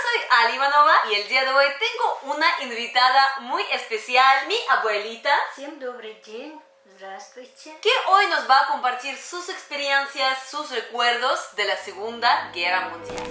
soy Ali Ivanova y el día de hoy tengo una invitada muy especial, mi abuelita, Всем добрый день. Здравствуйте. que hoy nos va a compartir sus experiencias, sus recuerdos de la Segunda Guerra Mundial.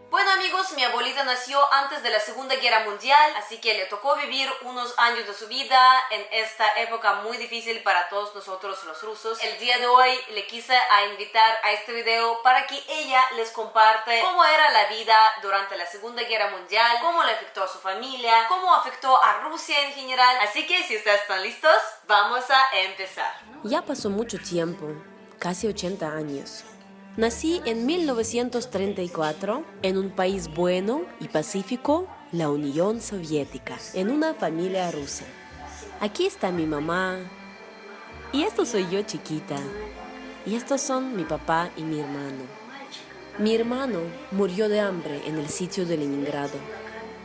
Bueno amigos, mi abuelita nació antes de la Segunda Guerra Mundial, así que le tocó vivir unos años de su vida en esta época muy difícil para todos nosotros los rusos. El día de hoy le quise invitar a este video para que ella les comparte cómo era la vida durante la Segunda Guerra Mundial, cómo le afectó a su familia, cómo afectó a Rusia en general. Así que si ustedes están listos, vamos a empezar. Ya pasó mucho tiempo, casi 80 años. Nací en 1934 en un país bueno y pacífico, la Unión Soviética, en una familia rusa. Aquí está mi mamá, y esto soy yo chiquita, y estos son mi papá y mi hermano. Mi hermano murió de hambre en el sitio de Leningrado,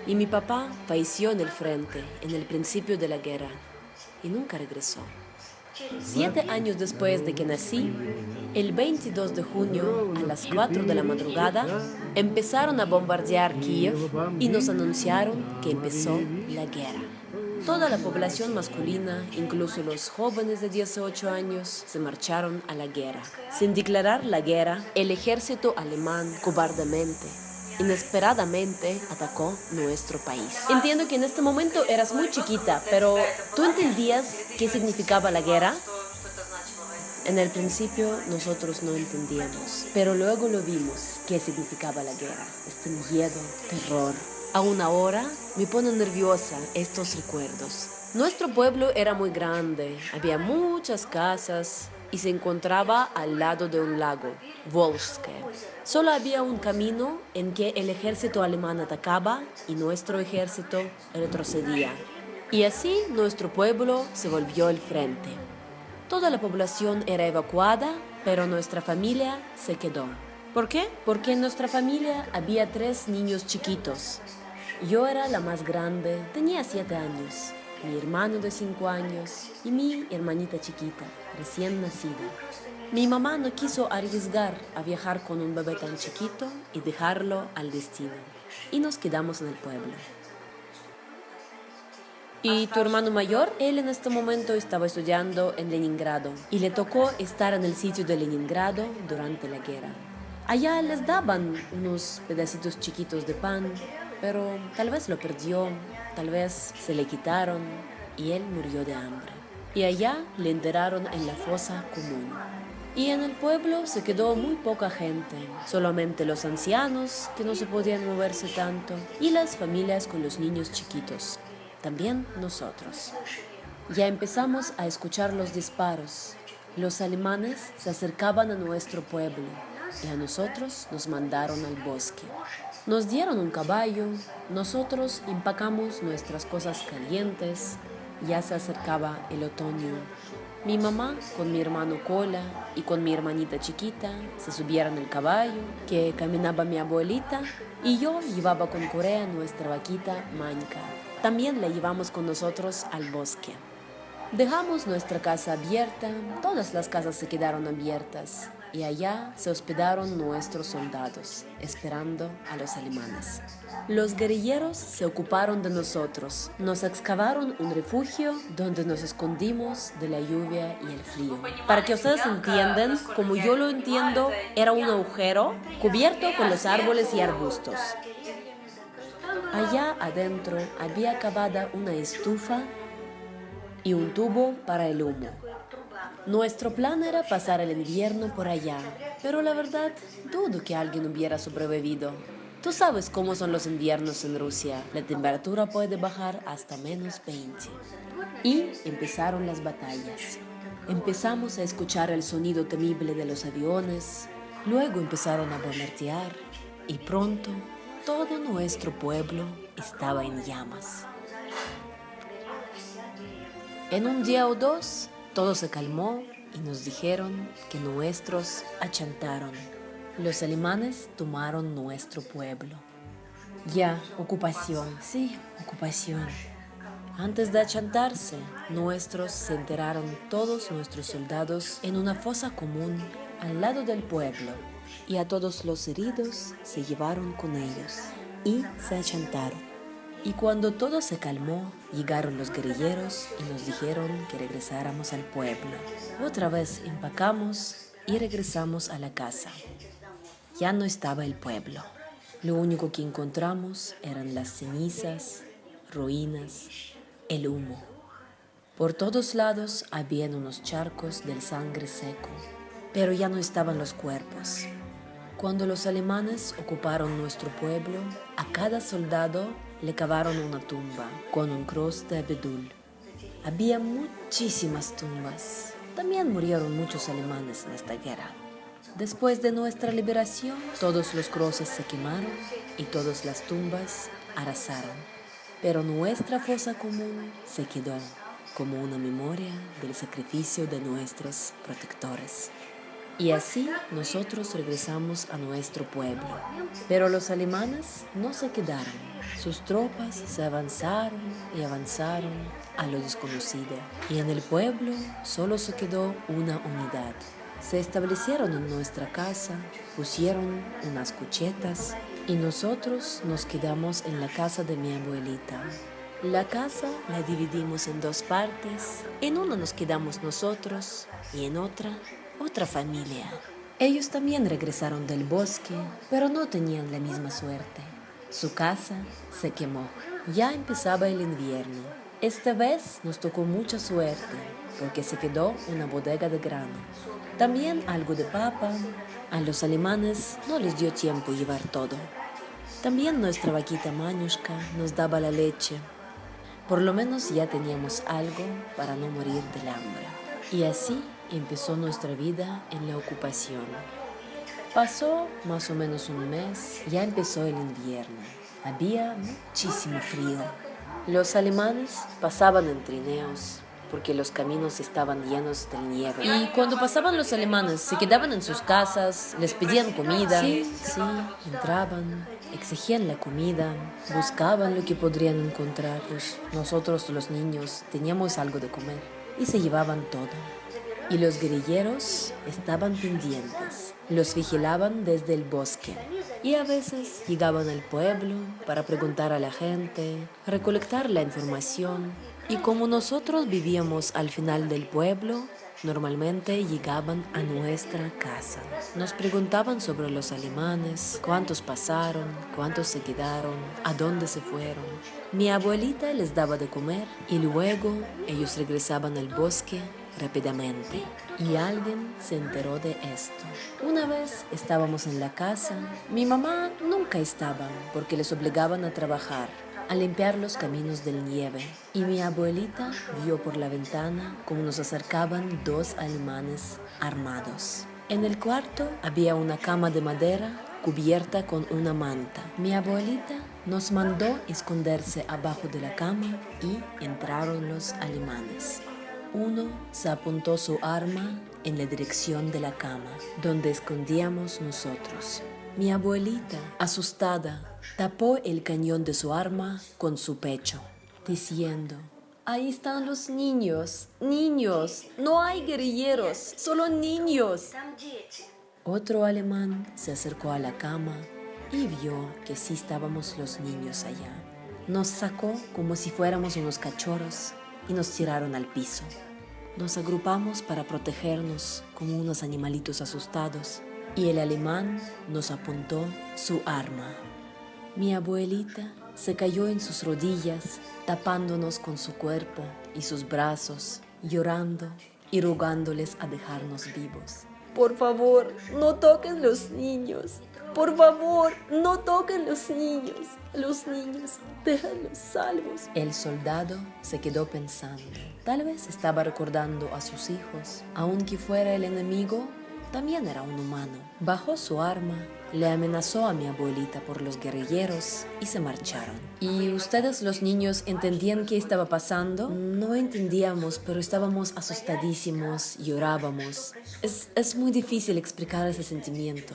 y mi papá falleció en el frente en el principio de la guerra, y nunca regresó. 7 años después de que nací, el 22 de junio a las 4 de la madrugada, empezaron a bombardear Kiev y nos anunciaron que empezó la guerra. Toda la población masculina, incluso los jóvenes de 18 años, se marcharon a la guerra. Sin declarar la guerra, el ejército alemán cobardemente, inesperadamente atacó nuestro país. Entiendo que en este momento eras muy chiquita, pero ¿tú entendías qué significaba la guerra? En el principio nosotros no entendíamos, pero luego lo vimos qué significaba la guerra. Este miedo, terror. Aún ahora me ponen nerviosa estos recuerdos. Nuestro pueblo era muy grande, había muchas casas y se encontraba al lado de un lago, Volжske. Solo había un camino en que el ejército alemán atacaba y nuestro ejército retrocedía. Y así nuestro pueblo se volvió el frente. Toda la población era evacuada, pero nuestra familia se quedó. ¿Por qué? Porque en nuestra familia había 3 niños chiquitos. Yo era la más grande, tenía 7 años. Mi hermano de 5 años y mi hermanita chiquita, recién nacida. Mi mamá no quiso arriesgar a viajar con un bebé tan chiquito y dejarlo al destino. Y nos quedamos en el pueblo. ¿Y tu hermano mayor? Él en este momento estaba estudiando en Leningrado y le tocó estar en el sitio de Leningrado durante la guerra. Allá les daban unos pedacitos chiquitos de pan, pero tal vez lo perdió, tal vez se le quitaron y él murió de hambre. Y allá le enterraron en la fosa común. Y en el pueblo se quedó muy poca gente, solamente los ancianos que no se podían moverse tanto y las familias con los niños chiquitos. También nosotros. Ya empezamos a escuchar los disparos. Los alemanes se acercaban a nuestro pueblo y a nosotros nos mandaron al bosque. Nos dieron un caballo, nosotros empacamos nuestras cosas calientes. Ya se acercaba el otoño. Mi mamá con mi hermano Kola y con mi hermanita chiquita se subieron al caballo que caminaba mi abuelita y yo llevaba con Corea nuestra vaquita Manka. También la llevamos con nosotros al bosque. Dejamos nuestra casa abierta, todas las casas se quedaron abiertas y allá se hospedaron nuestros soldados, esperando a los alemanes. Los guerrilleros se ocuparon de nosotros, nos excavaron un refugio donde nos escondimos de la lluvia y el frío. Para que ustedes entiendan, como yo lo entiendo, era un agujero cubierto con los árboles y arbustos. Allá adentro había cavada una estufa y un tubo para el humo. Nuestro plan era pasar el invierno por allá, pero la verdad, dudo que alguien hubiera sobrevivido. Tú sabes cómo son los inviernos en Rusia, la temperatura puede bajar hasta menos 20. Y empezaron las batallas. Empezamos a escuchar el sonido temible de los aviones, luego empezaron a bombardear y pronto todo nuestro pueblo estaba en llamas. En un día o dos, todo se calmó y nos dijeron que nuestros achantaron. Los alemanes tomaron nuestro pueblo. Ya, ocupación, sí, ocupación. Antes de achantarse, nuestros se enterraron todos nuestros soldados en una fosa común al lado del pueblo, y a todos los heridos se llevaron con ellos y se achantaron. Y cuando todo se calmó, llegaron los guerrilleros y nos dijeron que regresáramos al pueblo. Otra vez empacamos y regresamos a la casa. Ya no estaba el pueblo. Lo único que encontramos eran las cenizas, ruinas, el humo. Por todos lados habían unos charcos del sangre seco, pero ya no estaban los cuerpos. Cuando los alemanes ocuparon nuestro pueblo, a cada soldado le cavaron una tumba con un cruz de abedul. Había muchísimas tumbas. También murieron muchos alemanes en esta guerra. Después de nuestra liberación, todos los cruces se quemaron y todas las tumbas arrasaron. Pero nuestra fosa común se quedó como una memoria del sacrificio de nuestros protectores. Y así nosotros regresamos a nuestro pueblo. Pero los alemanes no se quedaron. Sus tropas se avanzaron y avanzaron a lo desconocido. Y en el pueblo solo se quedó una unidad. Se establecieron en nuestra casa, pusieron unas cuchetas y nosotros nos quedamos en la casa de mi abuelita. La casa la dividimos en dos partes. En una nos quedamos nosotros y en otra familia. Ellos también regresaron del bosque, pero no tenían la misma suerte. Su casa se quemó. Ya empezaba el invierno. Esta vez nos tocó mucha suerte, porque se quedó una bodega de grano. También algo de papa. A los alemanes no les dio tiempo llevar todo. También nuestra vaquita Mañushka nos daba la leche. Por lo menos ya teníamos algo para no morir del hambre. Y así empezó nuestra vida en la ocupación. Pasó más o menos un mes, ya empezó el invierno. Había muchísimo frío. Los alemanes pasaban en trineos porque los caminos estaban llenos de nieve. Y cuando pasaban los alemanes, se quedaban en sus casas, les pedían comida. Sí, entraban, exigían la comida, buscaban lo que podrían encontrar. Pues nosotros, los niños, teníamos algo de comer y se llevaban todo. Y los guerrilleros estaban pendientes, los vigilaban desde el bosque. Y a veces llegaban al pueblo para preguntar a la gente, recolectar la información. Y como nosotros vivíamos al final del pueblo, normalmente llegaban a nuestra casa. Nos preguntaban sobre los alemanes, cuántos pasaron, cuántos se quedaron, a dónde se fueron. Mi abuelita les daba de comer y luego ellos regresaban al bosque rápidamente. Y alguien se enteró de esto. Una vez estábamos en la casa. Mi mamá nunca estaba porque les obligaban a trabajar, a limpiar los caminos de nieve. Y mi abuelita vio por la ventana cómo nos acercaban dos alemanes armados. En el cuarto había una cama de madera cubierta con una manta. Mi abuelita nos mandó esconderse abajo de la cama y entraron los alemanes. Uno se apuntó su arma en la dirección de la cama, donde escondíamos nosotros. Mi abuelita, asustada, tapó el cañón de su arma con su pecho, diciendo: «Ahí están los niños, niños, no hay guerrilleros, solo niños». Otro alemán se acercó a la cama y vio que sí estábamos los niños allá. Nos sacó como si fuéramos unos cachorros y nos tiraron al piso. Nos agrupamos para protegernos como unos animalitos asustados y el alemán nos apuntó su arma. Mi abuelita se cayó en sus rodillas, tapándonos con su cuerpo y sus brazos, llorando y rogándoles a dejarnos vivos. «Por favor, no toquen los niños. Por favor, no toquen los niños. Los niños, déjenlos salvos». El soldado se quedó pensando. Tal vez estaba recordando a sus hijos. Aunque fuera el enemigo, también era un humano. Bajó su arma, le amenazó a mi abuelita por los guerrilleros y se marcharon. ¿Y ustedes, los niños, entendían qué estaba pasando? No entendíamos, pero estábamos asustadísimos, llorábamos. Es muy difícil explicar ese sentimiento.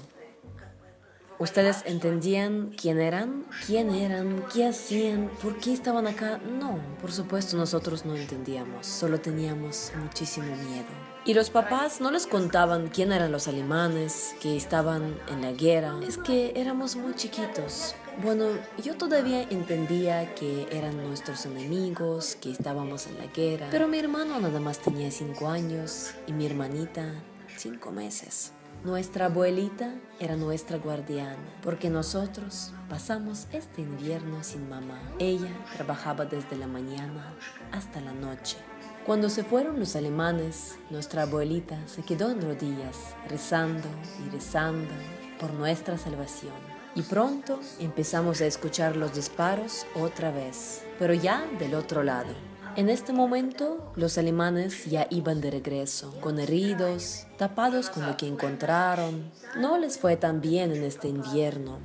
¿Ustedes entendían quién eran? ¿Quién eran? ¿Qué hacían? ¿Por qué estaban acá? No, por supuesto nosotros no entendíamos, solo teníamos muchísimo miedo. Y los papás no les contaban quién eran los alemanes que estaban en la guerra. Es que éramos muy chiquitos. Bueno, yo todavía entendía que eran nuestros enemigos, que estábamos en la guerra. Pero mi hermano nada más tenía 5 años y mi hermanita 5 meses. Nuestra abuelita era nuestra guardiana, porque nosotros pasamos este invierno sin mamá. Ella trabajaba desde la mañana hasta la noche. Cuando se fueron los alemanes, nuestra abuelita se quedó en rodillas, rezando y rezando por nuestra salvación. Y pronto empezamos a escuchar los disparos otra vez, pero ya del otro lado. En este momento, los alemanes ya iban de regreso, con heridos, tapados con lo que encontraron. No les fue tan bien en este invierno.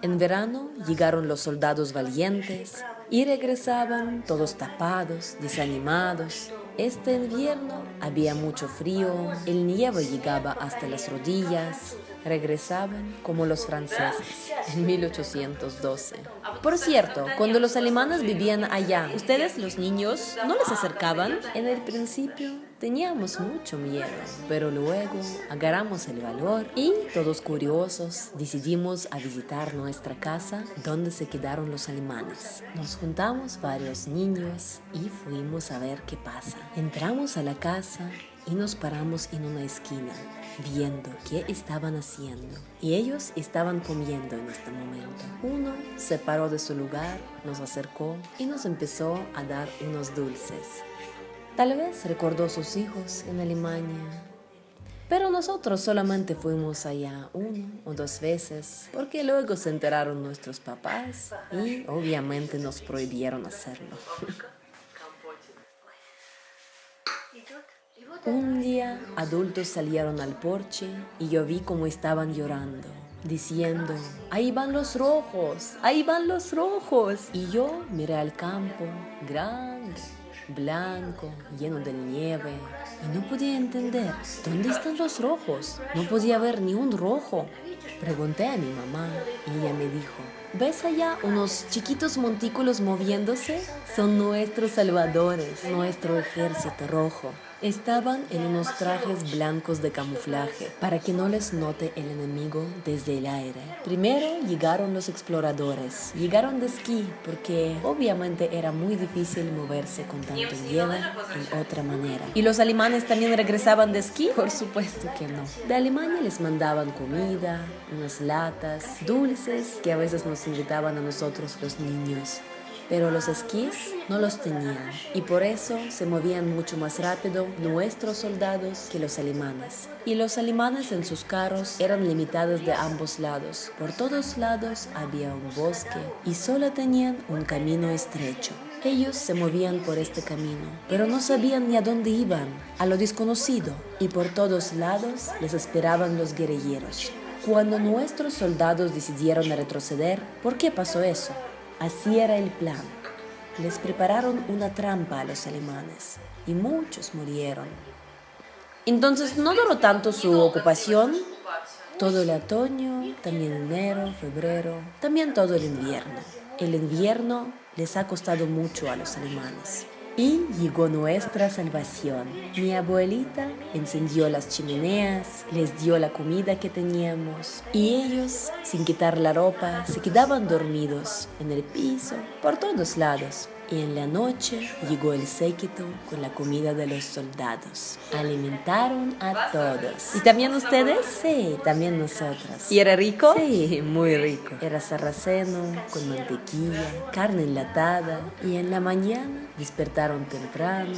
En verano llegaron los soldados valientes y regresaban todos tapados, desanimados. Este invierno había mucho frío, el nieve llegaba hasta las rodillas. Regresaban como los franceses en 1812. Por cierto, cuando los alemanes vivían allá, ¿ustedes, los niños, no les acercaban? En el principio teníamos mucho miedo, pero luego agarramos el valor y, todos curiosos, decidimos a visitar nuestra casa donde se quedaron los alemanes. Nos juntamos varios niños y fuimos a ver qué pasa. Entramos a la casa y nos paramos en una esquina, viendo qué estaban haciendo. Y ellos estaban comiendo en este momento. Uno se paró de su lugar, nos acercó y nos empezó a dar unos dulces. Tal vez recordó sus hijos en Alemania. Pero nosotros solamente fuimos allá 1 o 2 veces, porque luego se enteraron nuestros papás y obviamente nos prohibieron hacerlo. Un día, adultos salieron al porche y yo vi cómo estaban llorando, diciendo: ¡ahí van los rojos! ¡Ahí van los rojos! Y yo miré al campo, grande, blanco, lleno de nieve, y no podía entender, ¿dónde están los rojos? No podía ver ni un rojo. Pregunté a mi mamá y ella me dijo: ¿ves allá unos chiquitos montículos moviéndose? Son nuestros salvadores, nuestro ejército rojo. Estaban en unos trajes blancos de camuflaje para que no les note el enemigo desde el aire. Primero llegaron los exploradores. Llegaron de esquí porque obviamente era muy difícil moverse con tanto nieve en otra manera. ¿Y los alemanes también regresaban de esquí? Por supuesto que no. De Alemania les mandaban comida, unas latas, dulces que a veces nos invitaban a nosotros los niños. Pero los esquís no los tenían y por eso se movían mucho más rápido nuestros soldados que los alemanes. Y los alemanes en sus carros eran limitados de ambos lados. Por todos lados había un bosque y solo tenían un camino estrecho. Ellos se movían por este camino, pero no sabían ni a dónde iban, a lo desconocido, y por todos lados les esperaban los guerrilleros. Cuando nuestros soldados decidieron retroceder, ¿por qué pasó eso? Así era el plan. Les prepararon una trampa a los alemanes y muchos murieron. Entonces no duró tanto su ocupación. Todo el otoño, también enero, febrero, también todo el invierno. El invierno les ha costado mucho a los alemanes. Y llegó nuestra salvación. Mi abuelita encendió las chimeneas, les dio la comida que teníamos y ellos, sin quitar la ropa, se quedaban dormidos en el piso, por todos lados. Y en la noche llegó el séquito con la comida de los soldados. Alimentaron a todos. ¿Y también ustedes? Sí, también nosotros. ¿Y era rico? Sí, muy rico. Era sarraceno, con mantequilla, carne enlatada. Y en la mañana despertaron temprano,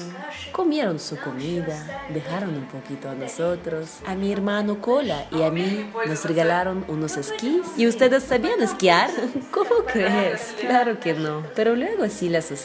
comieron su comida, dejaron un poquito a nosotros. A mi hermano Cola y a mí nos regalaron unos esquís. ¿Y ustedes sabían esquiar? ¿Cómo crees? Claro que no. Pero luego sí las usamos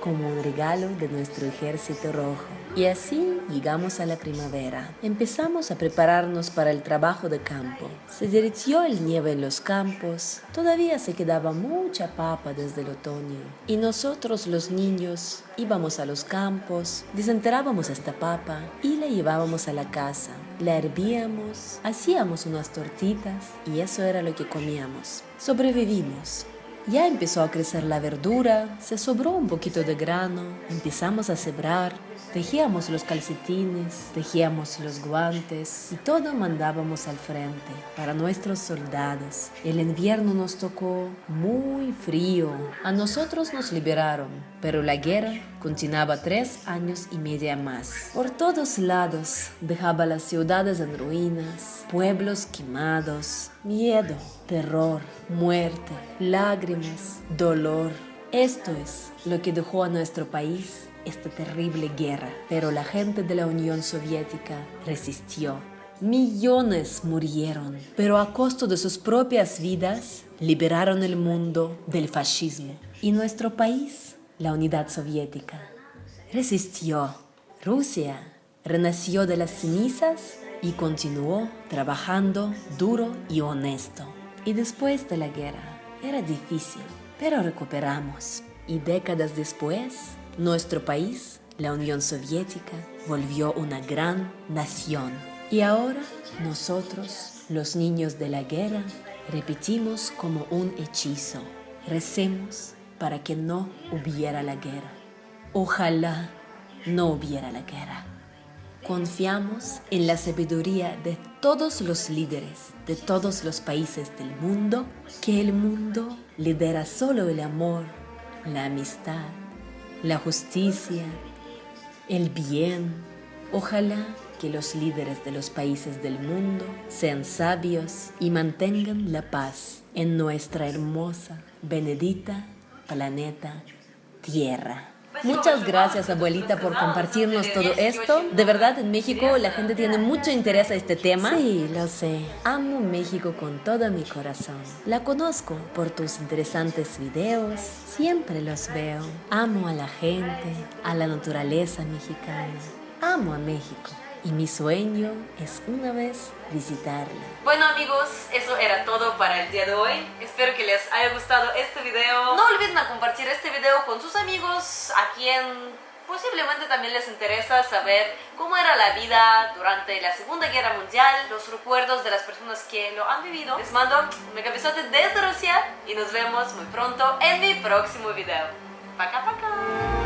como un regalo de nuestro ejército rojo. Y así llegamos a la primavera. Empezamos a prepararnos para el trabajo de campo. Se derritió el nieve en los campos. Todavía se quedaba mucha papa desde el otoño. Y nosotros los niños amigos, íbamos a los campos, desenterrábamos esta papa y la llevábamos a la casa. La hervíamos, hacíamos unas tortitas y eso era lo que comíamos. Sobrevivimos. Ya empezó a crecer la verdura, se sobró un poquito de grano, empezamos a sembrar, tejíamos los calcetines, tejíamos los guantes y todo mandábamos al frente para nuestros soldados. El invierno nos tocó muy frío. A nosotros nos liberaron, pero la guerra continuaba 3 años y medio más. Por todos lados dejaba las ciudades en ruinas, pueblos quemados, miedo, terror, muerte, lágrimas, dolor. Esto es lo que dejó a nuestro país esta terrible guerra. Pero la gente de la Unión Soviética resistió. Millones murieron, pero a costo de sus propias vidas liberaron el mundo del fascismo. Y nuestro país, la Unidad Soviética, resistió. Rusia renació de las cenizas y continuó trabajando duro y honesto. Y después de la guerra era difícil, pero recuperamos. Y décadas después, nuestro país, la Unión Soviética, volvió una gran nación. Y ahora nosotros, los niños de la guerra, repetimos como un hechizo. Recemos para que no hubiera la guerra. Ojalá no hubiera la guerra. Confiamos en la sabiduría de todos los líderes de todos los países del mundo, que el mundo lidera solo el amor, la amistad, la justicia, el bien. Ojalá que los líderes de los países del mundo sean sabios y mantengan la paz en nuestra hermosa, benedita planeta Tierra. Muchas gracias, abuelita, por compartirnos todo esto. De verdad, en México la gente tiene mucho interés a este tema. Sí, lo sé. Amo México con todo mi corazón. La conozco por tus interesantes videos. Siempre los veo. Amo a la gente, a la naturaleza mexicana. Amo a México. Y mi sueño es una vez visitarla. Bueno amigos, eso era todo para el día de hoy. Espero que les haya gustado este video. No olviden a compartir este video con sus amigos, a quien posiblemente también les interesa saber cómo era la vida durante la Segunda Guerra Mundial, los recuerdos de las personas que lo han vivido. Les mando un mega besote desde Rusia y nos vemos muy pronto en mi próximo video. Paca paca.